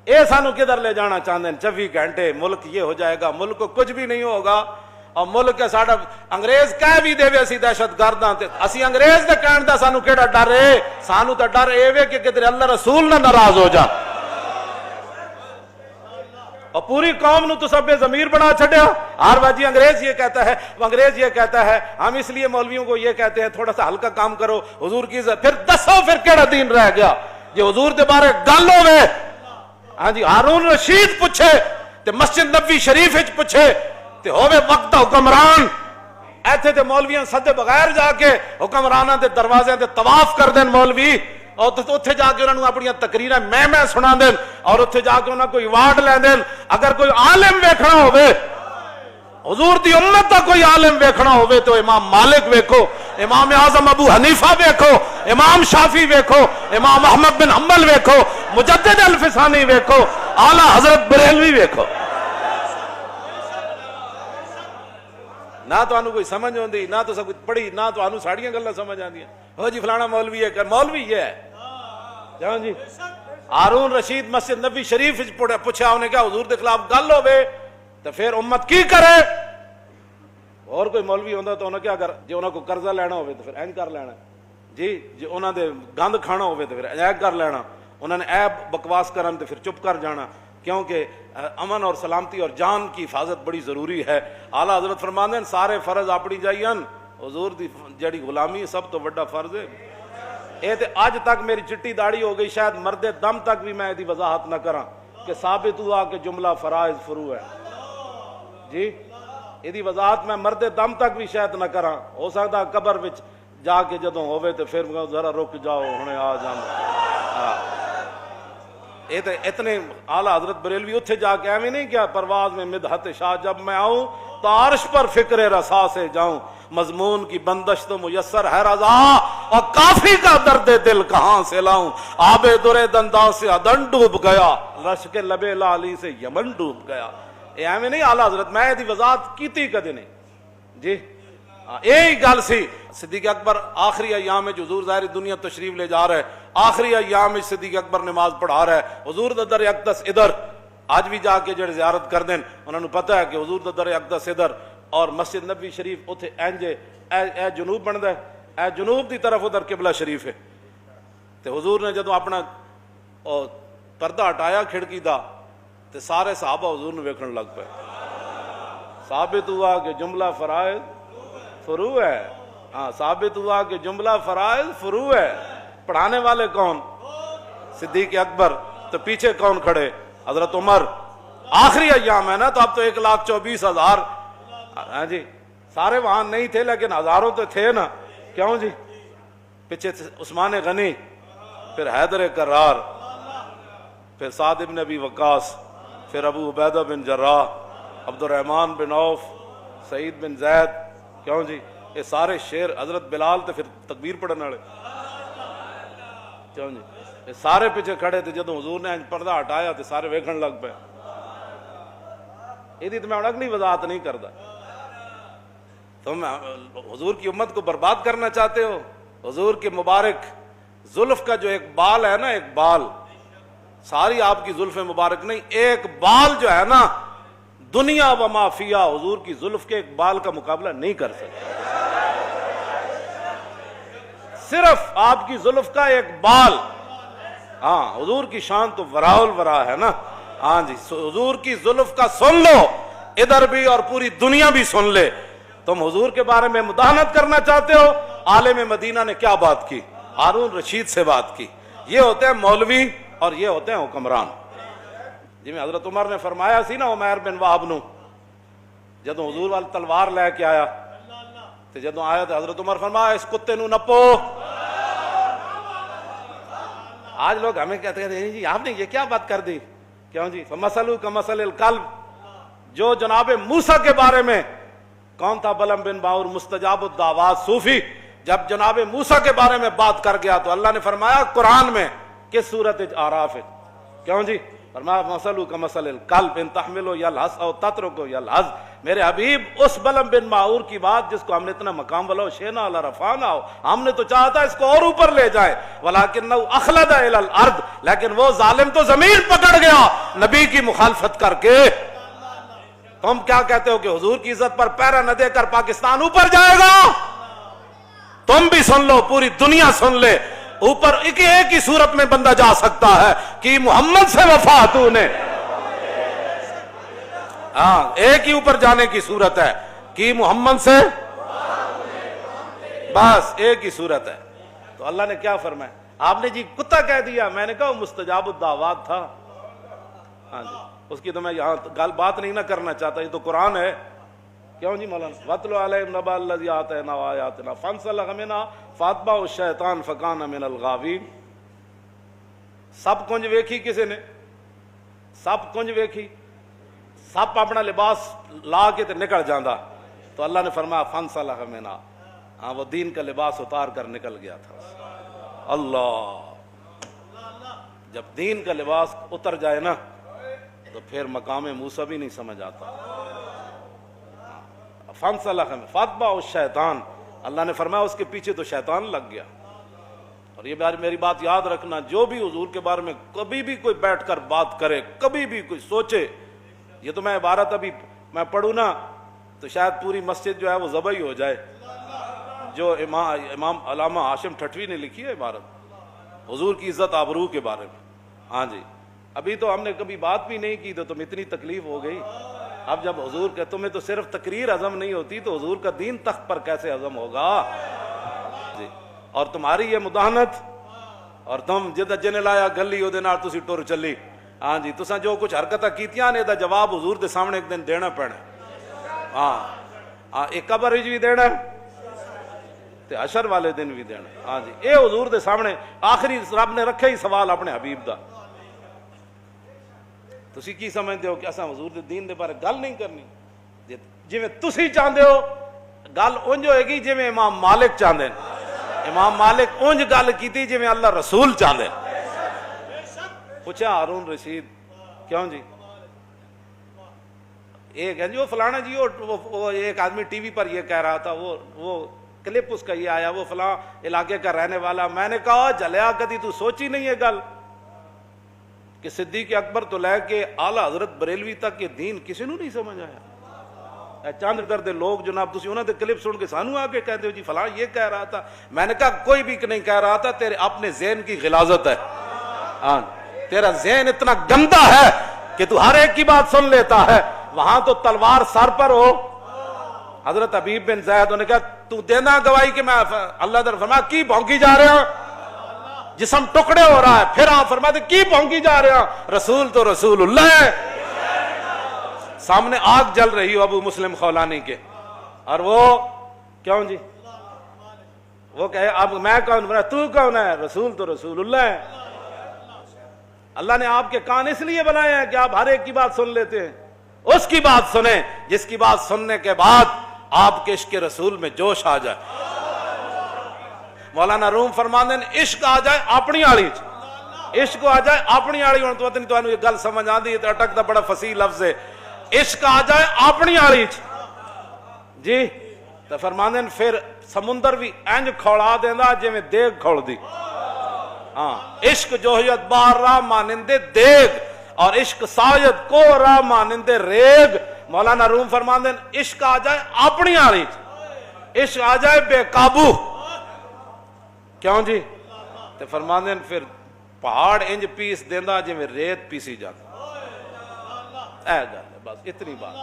یہ سانو کدھر لے جانا چاہتے ہیں 24 گھنٹے ملک یہ ہو جائے گا، ملک کو کچھ بھی نہیں ہوگا، اور ملک ہے ساڈا انگریز کہہ بھی دے اسی دہشت گرد ہاں تے اسی انگریز دے کہن دا سانو کیڑا ڈر ہے؟ سانو تے ڈر اے وے کہ کدھر اللہ رسول نہ ناراض ہو جا، اور پوری قوم نو تو سب ضمیر بنا چھڑیا۔ ہر باجی انگریز یہ کہتا ہے، انگریز یہ کہتا ہے، ہم اس لیے مولویوں کو یہ کہتے ہیں تھوڑا سا ہلکا کام کرو، حضور کی عزت، پھر دسو پھر کیڑا دین رہ گیا جی حضور دے بارے گل ہوے؟ ہاں جی ہارون رشید پوچھے تے مسجد نبوی شریف وچ پوچھے تے ہوے وقت حکمران ایتھے تے مولویاں سدے بغیر جا کے حکمراناں دے دروازے تے طواف کر دین مولوی، اور اتھے جا کے انہوں نے اپنی تقریراں میں سنا دین، اور اتھے جا کے انہوں کوئی ایوارڈ لے دین۔ اگر کوئی عالم ویکھنا ہوئے حضور دی امت دا کوئی عالم ویکھنا ہوئے تو امام مالک ویکھو، امام اعظم ابو حنیفہ ویکھو، امام شافعی ویکھو، امام احمد بن حنبل ویکھو، مجدد الفسانی ویکھو، اعلی حضرت بریلوی ویکھو۔ نہ تو انہوں کوئی سمجھ ہوندی، نہ تو سب کچھ پڑھی، نہ تو انہوں ساڑیاں گلہ سمجھ آندیاں، ہو جی فلانا مولوی ہے کر، مولوی یہ ہے جان جی۔ ہارون رشید مسجد نبی شریف پوچھا انہیں کیا حضور دے خلاف گل ہوئے تو پھر امت کی کرے؟ اور کوئی مولوی ہوندہ تو انہوں کیا کر، جی انہوں کو قرضہ لینا ہوئے تو پھر اینج کر لینا، جی انہوں دے گند کھانا ہوئے تو پھر اینج کر لینا، انہوں نے عیب بکواس کرن تو پھر چپ کر جانا، کیونکہ امن اور سلامتی اور جان کی حفاظت بڑی ضروری ہے۔ اعلیٰ حضرت فرماندے ہیں سارے فرض اپنی جائین، حضور دی جڑی غلامی سب تو بڑا فرض ہے۔ اے تے آج تک میری چٹی داڑھی ہو گئی، شاید مرد دم تک بھی میں دی وضاحت نہ کراں کہ ثابت ہوا کہ جملہ فرائض فرو ہے جی، یہ دی وضاحت میں مرد دم تک بھی شاید نہ کراں، ہو سکتا قبر وچ جا کے جدوں ہوئے تو پھر ذرا رک جاؤ ہنے آ جانا۔ یہ تو اتنے اعلیٰ حضرت بریلوی اتھے جا کے ایویں نہیں کیا پرواز میں مدحت شاہ جب میں آؤں تو عرش پر فکر رسا سے جاؤں، مضمون کی بندش تو میسر ہے رضا اور کافی کا درد دل کہاں سے لاؤں، آب در دندا سے ادن ڈوب گیا، رش کے لبے لالی سے یمن ڈوب گیا۔ یہ ایویں نہیں اعلیٰ حضرت میں دی وضاحت کیتی کدے نہیں جی، یہی گل سی۔ صدیق اکبر آخری ایام میں حضور ظاہری دنیا تشریف لے جا رہا ہے، آخری ایام میں صدیق اکبر نماز پڑھا رہا ہے، حضور دا در اقدس ادھر، آج بھی جا کے جڑے زیارت کر دیں انہوں نے پتہ ہے کہ حضور دا در اقدس ادھر اور مسجد نبوی شریف اتھے اینجے اے جنوب بندا ہے، اے جنوب دی طرف ادھر قبلہ شریف ہے، تے حضور نے جدوں اپنا پردہ ہٹایا کھڑکی دا تے سارے صحابہ حضور نے ویکھن لگ پے، ثابت ہوا کہ جملہ فرائض فرو ہے، ہاں ثابت ہوا کہ جملہ فرائض فرو ہے۔ پڑھانے والے کون؟ صدیق اکبر، تو پیچھے کون کھڑے؟ حضرت عمر۔ آخری ایام ہے نا تو اب تو 1,24,000 ہاں جی، سارے وہاں نہیں تھے لیکن ہزاروں تو تھے نا، کیوں جی؟ پیچھے عثمان غنی، پھر حیدر کرار، پھر سعد بن ابی وقاص، پھر ابو عبیدہ بن جراح، عبد الرحمن بن عوف، سعید بن زید، کیوں جی؟ یہ سارے شیر، حضرت بلال تو پھر تکبیر پڑھنے والے، کیوں جی؟ یہ سارے پیچھے کھڑے تھے، جدوں حضور نے پردہ ہٹایا تو سارے ویکھن لگ پے۔ یہ تو میں اگلی وضاحت نہیں کرتا، تم حضور کی امت کو برباد کرنا چاہتے ہو؟ حضور کے مبارک زلف کا جو ایک بال ہے نا، ایک بال، ساری آپ کی زلف مبارک نہیں، ایک بال جو ہے نا، دنیا و ما فیہا حضور کی زلف کے ایک بال کا مقابلہ نہیں کر سکتے۔ صرف آپ کی زلف کا ایک بال، ہاں حضور کی شان تو وراء الورا ہے نا، ہاں جی، حضور کی زلف کا سن لو، ادھر بھی اور پوری دنیا بھی سن لے۔ تم حضور کے بارے میں مداحنت کرنا چاہتے ہو؟ عالم مدینہ نے کیا بات کی؟ ہارون رشید سے بات کی۔ یہ ہوتے ہیں مولوی اور یہ ہوتے ہیں حکمران۔ جی میں حضرت عمر نے فرمایا سی نا عمیر بن وہب نو، جدوں حضور والی تلوار لے کے آیا تو جدوں آیا تو حضرت عمر فرمایا اس کتے نو نپو۔ آج لوگ ہمیں کہتے ہیں جی آپ نے یہ کیا بات کر دی، کیوں جی؟ فمثلہ کمثل الکلب، جو جناب موسیٰ کے بارے میں کون تھا بلم بن باور مستجاب الدعوات صوفی، جب جناب موسیٰ کے بارے میں بات کر گیا تو اللہ نے فرمایا قرآن میں کس صورت اعراف ہے، کیوں جی؟ فرمایا مثلہ کمثل الکلب ان تحمل یلہث او تترک یلہث، میرے حبیب اس بلم بن معور کی بات جس کو ہم نے اتنا مقام والا شینا اللہ رفانا ہو، ہم نے تو چاہتا اس کو اور اوپر لے جائے، ولیکنہ اخلد الی الارض، لیکن وہ ظالم تو زمین پکڑ گیا نبی کی مخالفت کر کے۔ تم کیا کہتے ہو کہ حضور کی عزت پر پیرا نہ دے کر پاکستان اوپر جائے گا؟ تم بھی سن لو، پوری دنیا سن لے، اوپر ایک ہی صورت میں بندہ جا سکتا ہے کہ محمد سے وفا تو نے، ہاں ایک ہی اوپر جانے کی صورت ہے کہ محمد سے، بس ایک ہی صورت ہے۔ تو اللہ نے کیا فرمایا؟ آپ نے جی کتا کہہ دیا، میں نے کہا وہ مستجاب الدعوات تھا، ہاں جی اس کی تو میں یہاں بات نہیں نہ کرنا چاہتا، یہ تو قرآن ہے۔ کیوں جی مولانا؟ وَاتْلُ عَلَيْهِمْ نَبَأَ الَّذِي آتَيْنَاهُ آيَاتِنَا فَانسَلَخَ مِنْهَا فَأَتْبَعَهُ الشَّيْطَانُ فَكَانَ مِنَ الْغَاوِينَ۔ سب کنج ویکھی کسی نے؟ سب کنج ویکھی؟ سب اپنا لباس لا کے تے نکل جاندہ، تو اللہ نے فرمایا فَانسَلَخَ مِنْهَا، ہاں وہ دین کا لباس اتار کر نکل گیا تھا۔ اللہ، جب دین کا لباس اتر جائے نا تو پھر مقام موسیٰ بھی نہیں سمجھ آتا۔ فَانسَلَخَ مِنْهَا فَأَتْبَعَهُ الشَّيْطَانُ، اللہ نے فرمایا اس کے پیچھے تو شیطان لگ گیا۔ اور یہ میری بات یاد رکھنا، جو بھی حضور کے بارے میں کبھی بھی کوئی بیٹھ کر بات کرے، کبھی بھی کوئی سوچے، یہ تو میں عبارت ابھی میں پڑھوں نا تو شاید پوری مسجد جو ہے وہ ذبح ہی ہو جائے، جو امام علامہ ہاشم ٹھٹوی نے لکھی ہے عبارت حضور کی عزت آبرو کے بارے میں۔ ہاں جی ابھی تو ہم نے کبھی بات بھی نہیں کی تو تم اتنی تکلیف ہو گئی، اب جب حضور کہ تمہیں تو صرف تقریر ہضم نہیں ہوتی تو حضور کا دین تخت پر کیسے ہضم ہوگا جی۔ اور تمہاری یہ مداحنت، اور تم جدہ جن لایا گلی وہ نال تسی ٹر چلی، ہاں جی تساں جو کچھ حرکتاں کیتیاں نے دا جواب حضور دے سامنے ایک دن دینا پینا، ہاں ایک قبر وچ بھی دینا تے حشر والے دن بھی دینا، ہاں جی اے حضور دے سامنے آخری رب نے رکھے ہی سوال اپنے حبیب دا۔ تسی کی سمجھتے ہو کہ اساں حضور دے دین دے بارے گل نہیں کرنی؟ جویں تسی چاہندے ہو گل اونج ہوئے گی جویں امام مالک چاہندے ہیں، امام مالک اونج گل کیتی جویں اللہ رسول چاہندے ہیں۔ پوچھا ہارون رشید کیوں جی؟ ایک ہے جی وہ فلانا جی وہ ایک آدمی ٹی وی پر یہ کہہ رہا تھا، وہ کلپ اس کا یہ آیا، وہ فلاں علاقے کا رہنے والا۔ میں نے کہا جلیا کدی تو سوچی نہیں ہے گل کہ صدیق اکبر تو لے کے اعلیٰ حضرت بریلوی تک یہ دین کسی نو نہیں سمجھ آیا؟ چاند دردے لوگ جناب تسی انہوں نے کلپ سن کے سانو آ کے کہتے ہو جی فلاں یہ کہہ رہا تھا۔ میں نے کہا کوئی بھی نہیں کہہ رہا تھا، تیرے اپنے ذہن کی غلاظت ہے، ہاں تیرا ذہن اتنا گندا ہے کہ تو ہر ایک کی بات سن لیتا ہے۔ وہاں تو تلوار سر پر ہو، حضرت حبیب بن زید نے کہا تو دینا گواہی کہ میں اللہ در فرمایا کی بھونکی جا رہے ہیں، جسم ٹکڑے ہو رہا ہے، پھر آپ فرماتے کی بھونکی جا رہے ہیں، رسول تو رسول اللہ ہے۔ سامنے آگ جل رہی ہو ابو مسلم خولانی کے، اور وہ کیوں جی وہ کہے اب میں کون؟ تو کون ہے؟ رسول تو رسول اللہ ہے۔ اللہ نے آپ کے کان اس لیے بنائے ہیں کہ آپ ہر ایک کی بات سن لیتے ہیں۔ اس کی بات سنیں جس کی بات سننے کے بعد آپ کے عشق رسول میں جوش آ جائے۔ مولانا روم فرماندے نے عشق آ جائے اپنی آڑی چ، عشق آ جائے اپنی آڑی، ہوں تو پتہ نہیں یہ گل سمجھ آندی ہے، اٹک دا بڑا فصیح لفظ ہے، عشق آ جائے اپنی آڑی چ جی تو فرماندے نے پھر سمندر بھی انج کھوڑا دیندا جویں دیگ کھوڑ دی۔ ہاں عشق جوہیت بار راہ مانندے دیگ، اور عشق سایت کو راہ مانندے ریگ۔ مولانا روم فرماندے نے عشق آ جائے اپنی آڑی چ، عشق آ جائے بے قابو، کیوں جی تے فرماندے نے پھر پہاڑ انج پیس دیندا جویں ریت پیسی جاتی۔ اے گل ہے بس اتنی بات،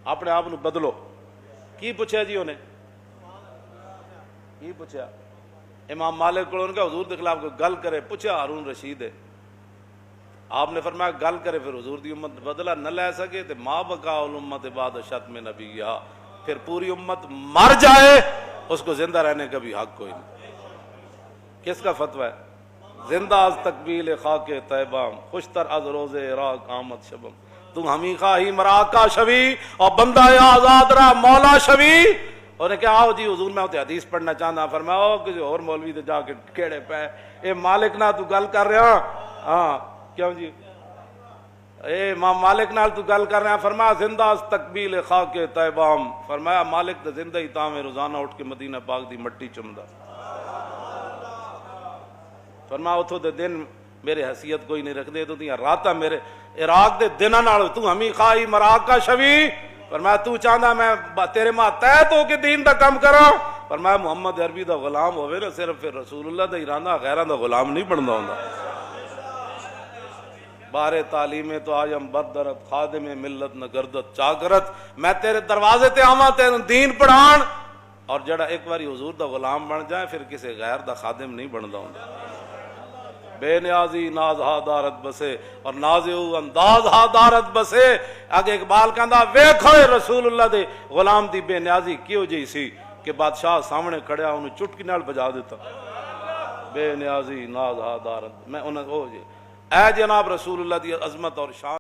اپنے آپ نو بدلو۔ کی پوچھا جی انہیں؟ کی پوچھا؟ امام مالک کو ان کا حضور کے خلاف کوئی گل کرے، پوچھا ہارون رشید ہے، آپ نے فرمایا گل کرے پھر حضور دی امت بدلہ نہ لے سکے تو ما بقا الامت بعد شتم نبیہا، پھر پوری امت مر جائے اس کو زندہ رہنے کا بھی حق کوئی نہیں۔ کس کا فتویٰ ہے؟ زندہ از تقبیل خاک طیبہ، خوشتر از روز عراق آمد شبم، تم ہمیں خواہی مراکا شوی اور بندہ آزاد رہا مولا شوی۔ انہوں نے کہا آؤ جی حضور میں ہوتے حدیث پڑھنا چاہتا، فرمایا او کسی اور مولوی تے جا کے کیڑے پہ اے مالک نہ تو گل کر رہا، ہاں کیوں جی اے امام مالک نال تو گل کر رہے ہیں، فرمایا زندہ از تقبیل خاک طیبام، فرمایا مالک تے زندہ ہی تاں میں روزانہ اٹھ کے مدینہ پاک دی مٹی چمدا، فرمایا اتھوں دے دن میرے حیثیت کوئی نہیں رکھ دے، تو دیاں راتاں میرے عراق دے دناں نال تو ہمیں خائی مراق کا شوی، فرمایا تو چاہندا میں تیرے ماں تحت ہو کے دین دا کم کراں، فرمایا محمد عربی دا غلام ہوئے نا صرف پھر رسول اللہ دا ایرانہ غیراں دا غلام نہیں بندا ہوندا۔ بارے تعلیم تو آیم بردرت خادم ملت نہ گردت چاکرت، میں تیرے دروازے تے آواں تیرے دین پڑھان، اور جڑا ایک باری حضور دا غلام بن جائے پھر کسی غیر دا خادم نہیں بندا ہوندا۔ بے نیازی ناز ہا دارت بسے اور نازیو انداز ہا دارت بسے، اگے اقبال کہندا ویکھو رسول اللہ دے غلام دی بے نیازی کیوں جی سی کہ بادشاہ سامنے کھڑیا انہوں چٹکی نال بجا دیتا، بے نیازی ناز ہا دارت، میں انہوں جی اے جناب رسول اللہ دی عظمت اور شان